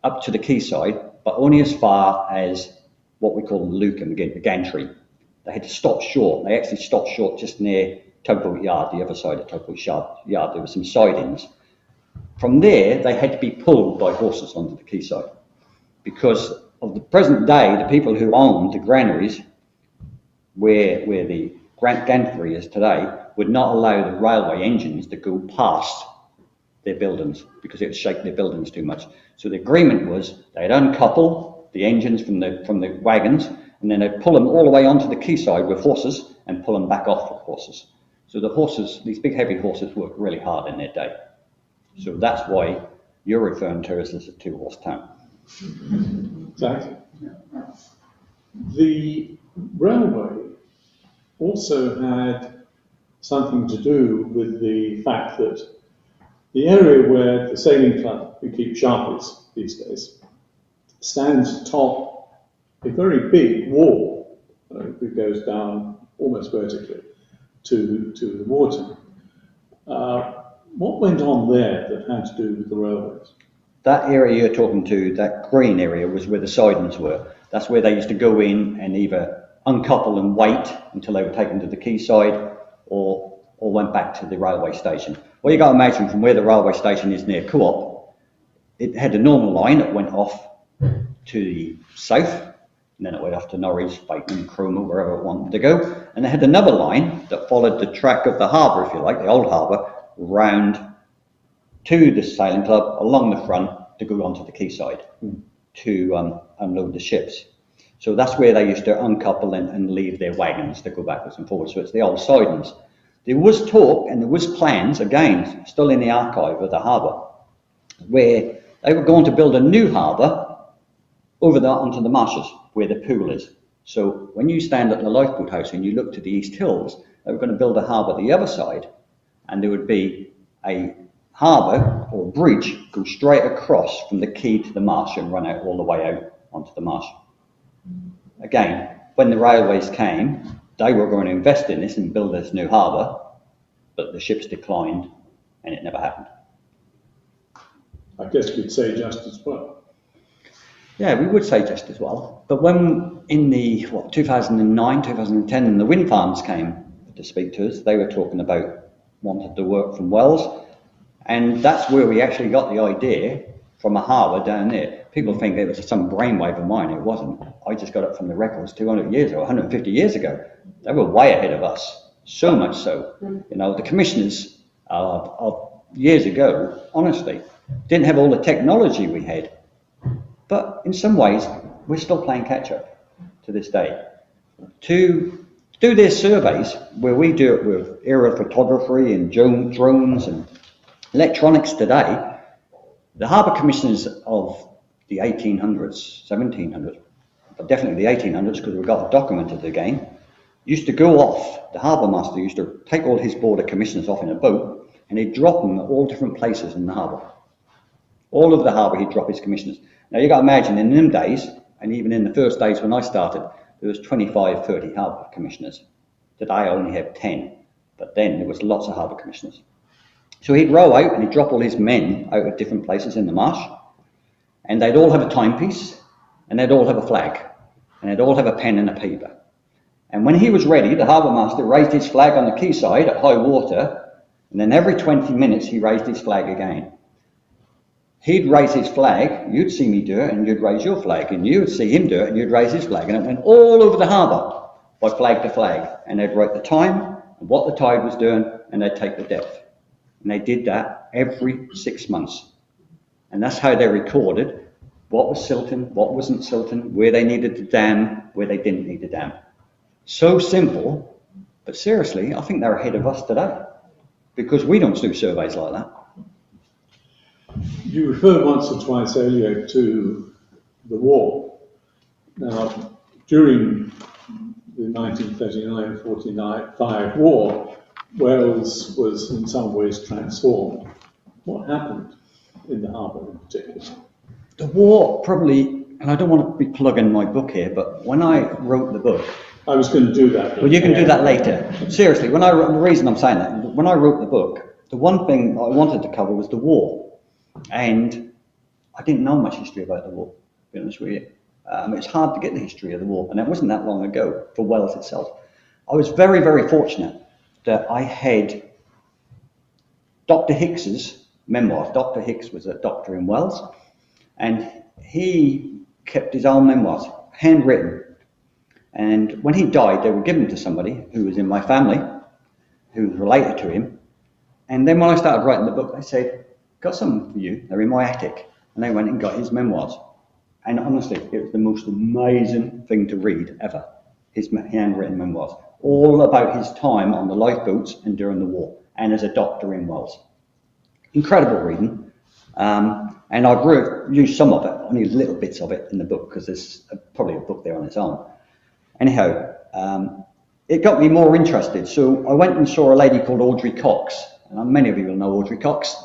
up to the quayside, but only as far as what we call the Lucan, the gantry. They had to stop short. They actually stopped short just near Tugboat Yard, the other side of Tugboat Yard. There were some sidings. From there, they had to be pulled by horses onto the quayside. Because of the present day, the people who owned the granaries, where the gantry is today, would not allow the railway engines to go past their buildings because it would shake their buildings too much. So the agreement was they'd uncouple the engines from the wagons, and then they'd pull them all the way onto the quayside with horses and pull them back off with horses. So the horses, these big heavy horses, worked really hard in their day. So that's why you're referring to us as a two-horse town. Exactly. The railway also had something to do with the fact that the area where the sailing club, we keep Sharpies these days, stands atop a very big wall that goes down almost vertically to the water. What went on there that had to do with the railways? That area you're talking to, that green area, was where the sidings were. That's where they used to go in and either uncouple and wait until they were taken to the quayside or went back to the railway station. Well, you got to imagine from where the railway station is near Co-op, it had a normal line that went off to the south, and then it went off to Norwich, Bateman, Cromer, wherever it wanted to go. And they had another line that followed the track of the harbour, if you like, the old harbour, round to the sailing club along the front to go onto the quayside to unload the ships. So that's where they used to uncouple and leave their wagons to go backwards and forwards. So it's the old sidings. There was talk and there was plans, again, still in the archive of the harbour, where they were going to build a new harbour over there onto the marshes where the pool is. So when you stand at the lifeboat house and you look to the East Hills, they were going to build a harbour the other side, and there would be a harbour or bridge go straight across from the quay to the marsh and run out all the way out onto the marsh. Again, when the railways came, they were going to invest in this and build this new harbour, but the ships declined and it never happened. I guess we'd say just as well. Yeah, we would say just as well. But when in the 2009, 2010, and the wind farms came to speak to us, they were talking about wanted to work from Wells, and that's where we actually got the idea from a harbour down there. People think it was some brainwave of mine. It wasn't. I just got it from the records 200 years or 150 years ago. They were way ahead of us, so much so. You know, the commissioners of years ago, honestly, didn't have all the technology we had. But in some ways, we're still playing catch up to this day. To do their surveys, where we do it with aerial photography and drones and electronics today, the harbour commissioners of the 1800s, 1700s, but definitely the 1800s, because we've got it documented again, used to go off, the harbour master used to take all his board of commissioners off in a boat, and he'd drop them at all different places in the harbour. All over the harbour he'd drop his commissioners. Now you got to imagine in them days, and even in the first days when I started, there was 25, 30 harbour commissioners. Today I only have 10, but then there was lots of harbour commissioners. So he'd row out and he'd drop all his men out at different places in the marsh, and they'd all have a timepiece, and they'd all have a flag, and they'd all have a pen and a paper. And when he was ready, the harbour master raised his flag on the quayside at high water, and then every 20 minutes he raised his flag again. He'd raise his flag, you'd see me do it, and you'd raise your flag, and you'd see him do it, and you'd raise his flag, and it went all over the harbour by flag to flag, and they'd write the time and what the tide was doing, and they'd take the depth. And they did that every 6 months. And that's how they recorded what was silting, what wasn't silting, where they needed to dam, where they didn't need to dam. So simple, but seriously, I think they're ahead of us today, because we don't do surveys like that. You referred once or twice earlier to the war. Now, during the 1939-45 war, Wales was in some ways transformed. What happened in the harbour in particular? The war probably, and I don't want to be plugging my book here, but when I wrote the book... I was going to do that. Well, you can do that later. Seriously, the reason I'm saying that, when I wrote the book, the one thing I wanted to cover was the war. And I didn't know much history about the war, to be honest with you. It's hard to get the history of the war, and it wasn't that long ago for Wales itself. I was very, very fortunate that I had Dr. Hicks's memoirs. Dr. Hicks was a doctor in Wales, and he kept his own memoirs, handwritten. And when he died, they were given to somebody who was in my family, who was related to him. And then when I started writing the book, they said, "Got some for you, they're in my attic." And they went and got his memoirs. And honestly, it was the most amazing thing to read ever, his handwritten memoirs. All about his time on the lifeboats and during the war, and as a doctor in Wales. Incredible reading. And I've used some of it, only little bits of it in the book, because there's probably a book there on its own. Anyhow, it got me more interested. So I went and saw a lady called Audrey Cox. And many of you will know Audrey Cox.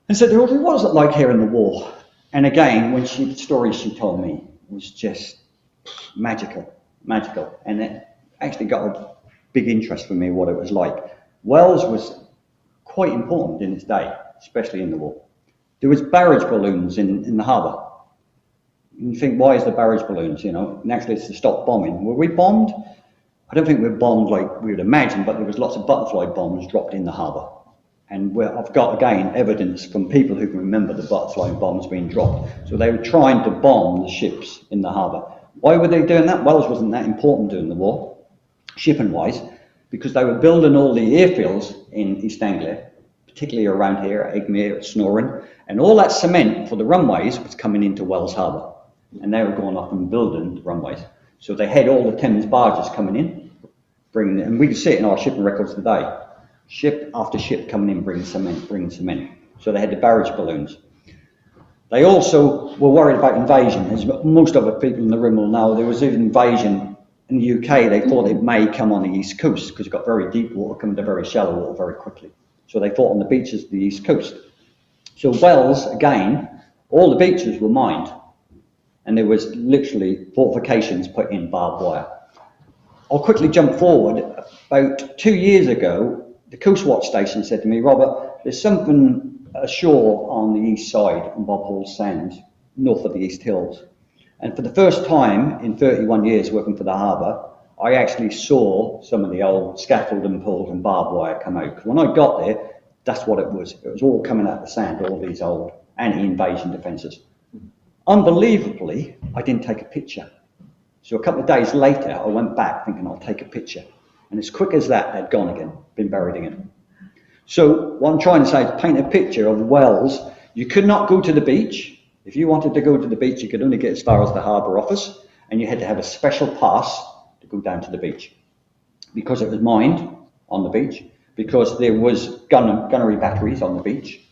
And said, "Audrey, what was it like here in the war?" And again, the stories she told me was just magical. And it actually got a big interest for me, what it was like. Wales was quite important in its day, especially in the war. There was barrage balloons in the harbour. And you think, why is the barrage balloons, And actually it's to stop bombing. Were we bombed? I don't think we were bombed like we would imagine, but there was lots of butterfly bombs dropped in the harbour. And I've got, again, evidence from people who can remember the butterfly bombs being dropped. So they were trying to bomb the ships in the harbour. Why were they doing that? Wales wasn't that important during the war, shipping-wise, because they were building all the airfields in East Anglia, particularly around here at Egmere, at Snoring, and all that cement for the runways was coming into Wells Harbour. And they were going up and building the runways. So they had all the Thames barges coming in, bringing it, and we can see it in our shipping records today. Ship after ship coming in, bringing cement. So they had the barrage balloons. They also were worried about invasion. As most other people in the room will know, there was an invasion in the UK. They thought it may come on the east coast because it got very deep water, coming to very shallow water very quickly. So they fought on the beaches of the east coast. So Wells, again, all the beaches were mined. And there was literally fortifications put in, barbed wire. I'll quickly jump forward. About 2 years ago, the Coast Watch station said to me, "Robert, there's something ashore on the east side on Bob Hall Sands, north of the East Hills." And for the first time in 31 years working for the harbour, I actually saw some of the old scaffold and poles and barbed wire come out. 'Cause when I got there, that's what it was. It was all coming out of the sand, all these old anti-invasion defences. Unbelievably, I didn't take a picture. So a couple of days later, I went back thinking I'll take a picture. And as quick as that, they'd gone again, been buried again. So what I'm trying to say is paint a picture of Wells. You could not go to the beach. If you wanted to go to the beach, you could only get as far as the harbour office, and you had to have a special pass to go down to the beach. Because it was mined on the beach, because there was gunnery batteries on the beach.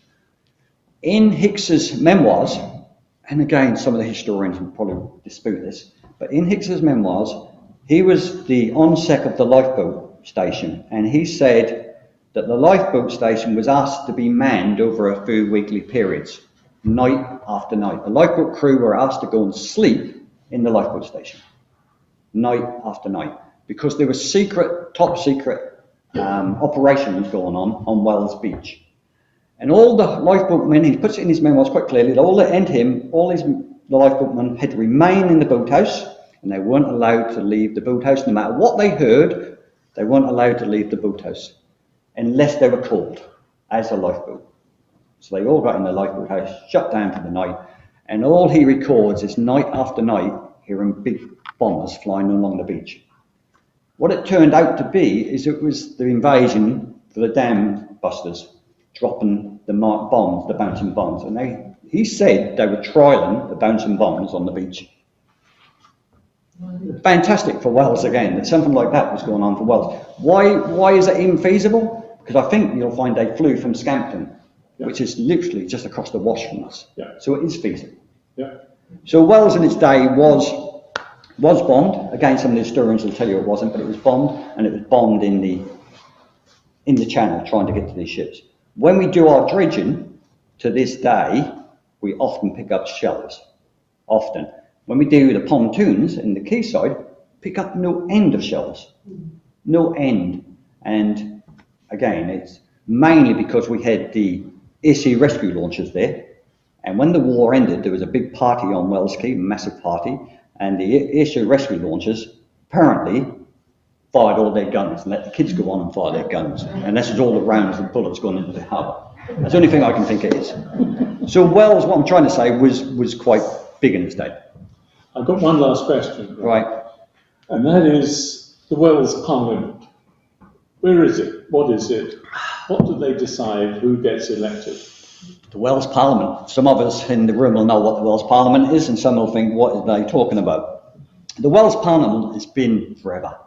In Hicks's memoirs, and again, some of the historians will probably dispute this, but in Hicks's memoirs, he was the on-sec of the lifeboat station, and he said that the lifeboat station was asked to be manned over a few weekly periods, night after night. The lifeboat crew were asked to go and sleep in the lifeboat station, night after night, because there was top secret operations going on Wells Beach. And all the lifeboatmen, he puts it in his memoirs quite clearly, that all that end him, the lifeboatmen had to remain in the boathouse, and they weren't allowed to leave the boathouse. No matter what they heard, they weren't allowed to leave the boathouse, unless they were called as a lifeboat. So they all got in the lifeboat house, shut down for the night, and all he records is night after night, hearing big bombers flying along the beach. What it turned out to be is it was the invasion for the dam busters, dropping the bombs, the bouncing bombs, and he said they were trialling the bouncing bombs on the beach. Fantastic for Wells again, that something like that was going on for Wells. Why is it even feasible? Because I think you'll find they flew from Scampton, which is literally just across the wash from us. Yeah. So it is feasible. Yeah. So Wells in its day was bombed. Again, some of the historians will tell you it wasn't, but it was bombed, and it was bombed in the channel trying to get to these ships. When we do our dredging, to this day, we often pick up shells. Often. When we do the pontoons in the quayside, pick up no end of shells. No end. And again, it's mainly because we had the AC rescue launchers there. And when the war ended, there was a big party on Wells Quay, a massive party, and the AC rescue launchers apparently fired all their guns and let the kids go on and fire their guns. And this is all the rounds and bullets going into the harbour. That's the only thing I can think it is. So Wells, what I'm trying to say, was quite big in its day. I've got one last question. Right. And that is the Wells Parliament. Where is it? What is it? What do they decide? Who gets elected? The Wells Parliament. Some of us in the room will know what the Wells Parliament is, and some will think, what are they talking about? The Wells Parliament has been forever,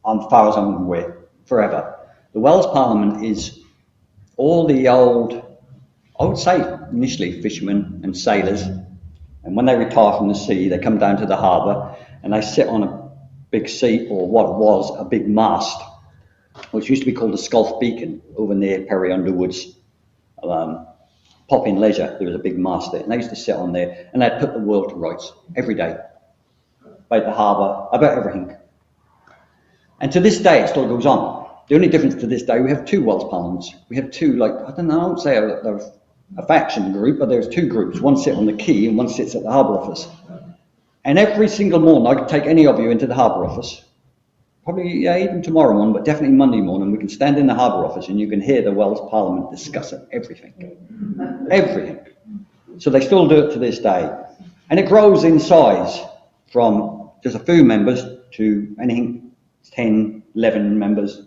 as far as I'm aware, forever. The Wells Parliament is all the old, I would say initially fishermen and sailors, and when they retire from the sea, they come down to the harbour and they sit on a big seat, or what was a big mast, which used to be called the Sculf Beacon, over near Perry Underwood's Popping Leisure. There was a big mast there, and they used to sit on there, and they'd put the world to rights every day, about the harbour, about everything. And to this day, it still goes on. The only difference to this day, we have two Wells Parliaments. We have two, like, I don't know, I won't say they're a faction group, but there's two groups. One sits on the quay and one sits at the harbour office. And every single morning, I could take any of you into the harbour office, probably even tomorrow morning, but definitely Monday morning, we can stand in the harbour office and you can hear the Wells Parliament discussing everything. Everything. So they still do it to this day. And it grows in size from just a few members to anything 10, 11 members.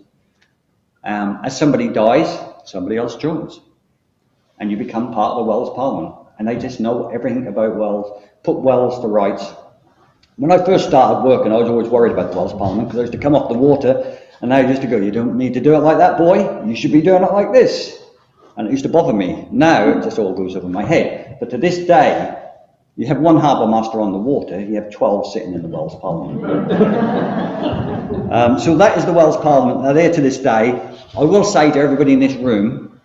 As somebody dies, somebody else joins. And you become part of the Wells Parliament. And they just know everything about Wells, put Wells to rights. When I first started working, I was always worried about the Wells Parliament, because I used to come off the water and they used to go, you don't need to do it like that, boy. You should be doing it like this. And it used to bother me. Now it just all goes over my head. But to this day, you have one harbour master on the water, you have 12 sitting in the Wells Parliament. So that is the Wells Parliament. They're there to this day. I will say to everybody in this room,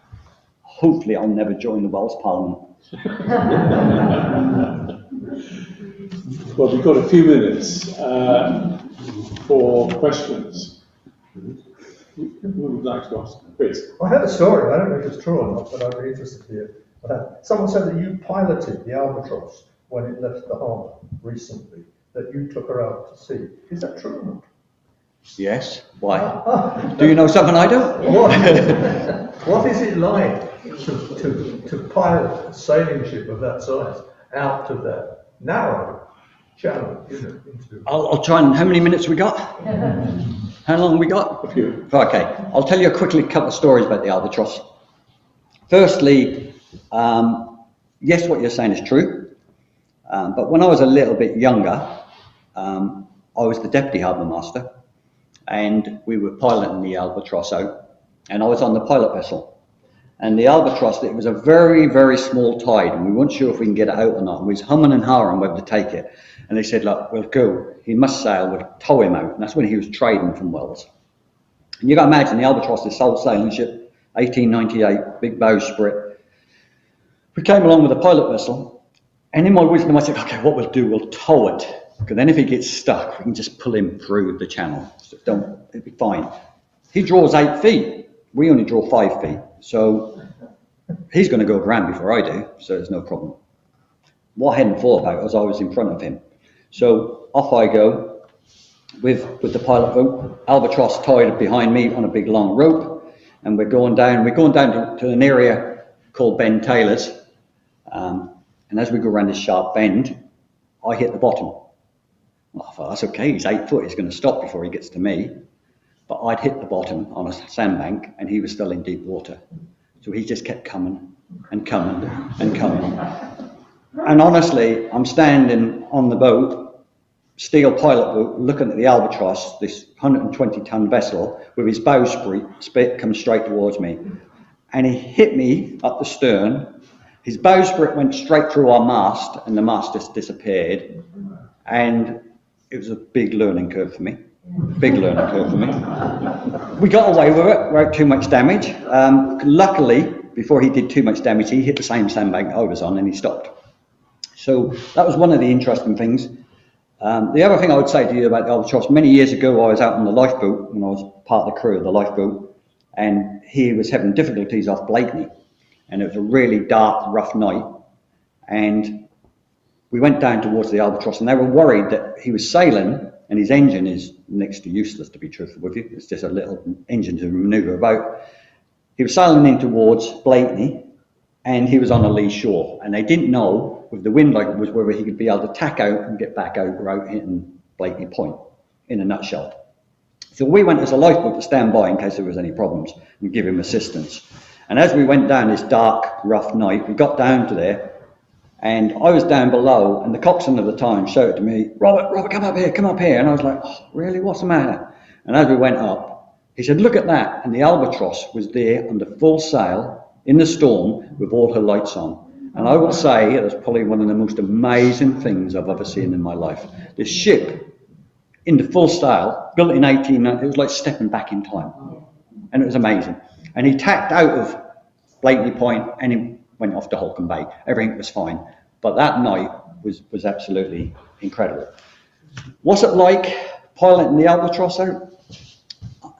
hopefully I'll never join the Wells Parliament. Well, we've got a few minutes for questions. Who would like to ask? Chris. I had a story, I don't know if it's true or not, but I'd be interested to hear. Someone said that you piloted the Albatross when it left the harbour recently, that you took her out to sea. Is that true or not? Yes. Why? Do you know something I don't? What is it like to pilot a sailing ship of that size out of that narrow channel, into... I'll try and, how many minutes we got? How long we got? A few. Okay, I'll tell you quickly a couple of stories about the albatross. Firstly, yes, what you're saying is true. But when I was a little bit younger, I was the Deputy Harbour Master, and we were piloting the albatross out, and I was on the pilot vessel. And the albatross, it was a very, very small tide, and we weren't sure if we can get it out or not. We was humming and hawing whether to take it. And they said, look, we'll go. He must sail, we'll tow him out. And that's when he was trading from Wells. And you got to imagine the albatross, this old sailing ship, 1898, big bowsprit. We came along with a pilot vessel, and in my wisdom I said, okay, what we'll do, we'll tow it. Because then if he gets stuck, we can just pull him through the channel. So it'll be fine. He draws 8 feet. We only draw 5 feet. So he's going to go aground before I do, so there's no problem. What I hadn't thought about was I was in front of him. So off I go with the pilot boat, albatross tied behind me on a big long rope, and we're going down to an area called Ben Taylor's, and as we go around this sharp bend, I hit the bottom. I thought, that's okay, he's 8 foot, he's going to stop before he gets to me. But I'd hit the bottom on a sandbank and he was still in deep water. So he just kept coming and coming and coming. And honestly, I'm standing on the boat, steel pilot boat, looking at the albatross, this 120-ton vessel, with his bowsprit come straight towards me. And he hit me up the stern. His bowsprit went straight through our mast and the mast just disappeared. And it was a big learning curve for me. Big learning curve for me. We got away with it without too much damage. Luckily, before he did too much damage, he hit the same sandbank I was on and he stopped. So that was one of the interesting things. The other thing I would say to you about the albatross, many years ago I was out on the lifeboat when I was part of the crew of the lifeboat, and he was having difficulties off Blakeney, and it was a really dark, rough night, and we went down towards the albatross and they were worried that he was sailing and his engine is next to useless, to be truthful with you. It's just a little engine to manoeuvre about. He was sailing in towards Blakeney and he was on a lee shore, and they didn't know with the wind like it was whether he could be able to tack out and get back out without hitting Blakeney Point, in a nutshell. So we went as a lifeboat to stand by in case there was any problems and give him assistance. And as we went down this dark, rough night, we got down to there, and I was down below, and the coxswain of the time shouted to me, Robert, come up here. And I was like, oh, really, what's the matter? And as we went up, he said, look at that. And the albatross was there under full sail in the storm with all her lights on. And I will say it was probably one of the most amazing things I've ever seen in my life. This ship, in the full sail, built in 1890, it was like stepping back in time. And it was amazing. And he tacked out of Blakeney Point and he went off to Holcombe Bay. Everything was fine. But that night was absolutely incredible. What's it like piloting the albatross out?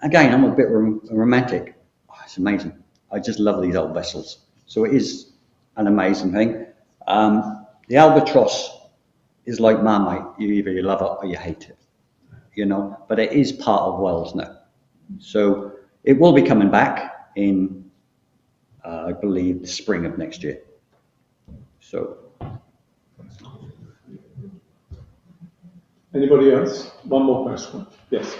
Again, I'm a bit romantic. Oh, it's amazing. I just love these old vessels. So it is an amazing thing. The albatross is like Marmite. Either you love it or you hate it, you know. But it is part of Wells now. So it will be coming back in I believe the spring of next year. So. Anybody else? One more question. Yes.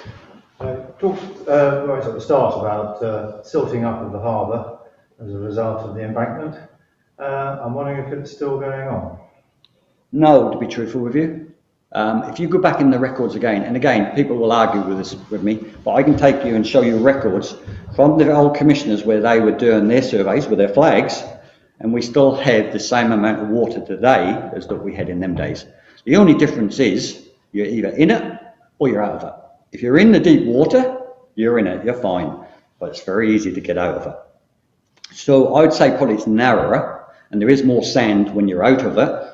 Talked right at the start about silting up of the harbour as a result of the embankment. I'm wondering if it's still going on. No, to be truthful with you. If you go back in the records again, and again, people will argue with me, but I can take you and show you records from the old commissioners where they were doing their surveys with their flags, and we still have the same amount of water today as that we had in them days. The only difference is you're either in it or you're out of it. If you're in the deep water, you're in it, you're fine, but it's very easy to get out of it. So I would say probably it's narrower, and there is more sand when you're out of it,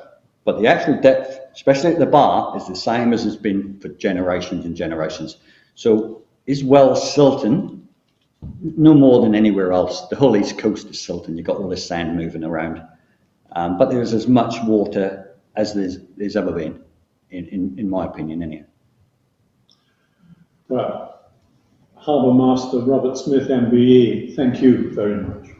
but the actual depth, especially at the bar, is the same as it's been for generations and generations. So is Wells silting? No more than anywhere else. The whole east coast is silting. You've got all this sand moving around. But there's as much water as there's ever been, in my opinion, anyhow. Well, Harbour Master Robert Smith MBE, thank you very much.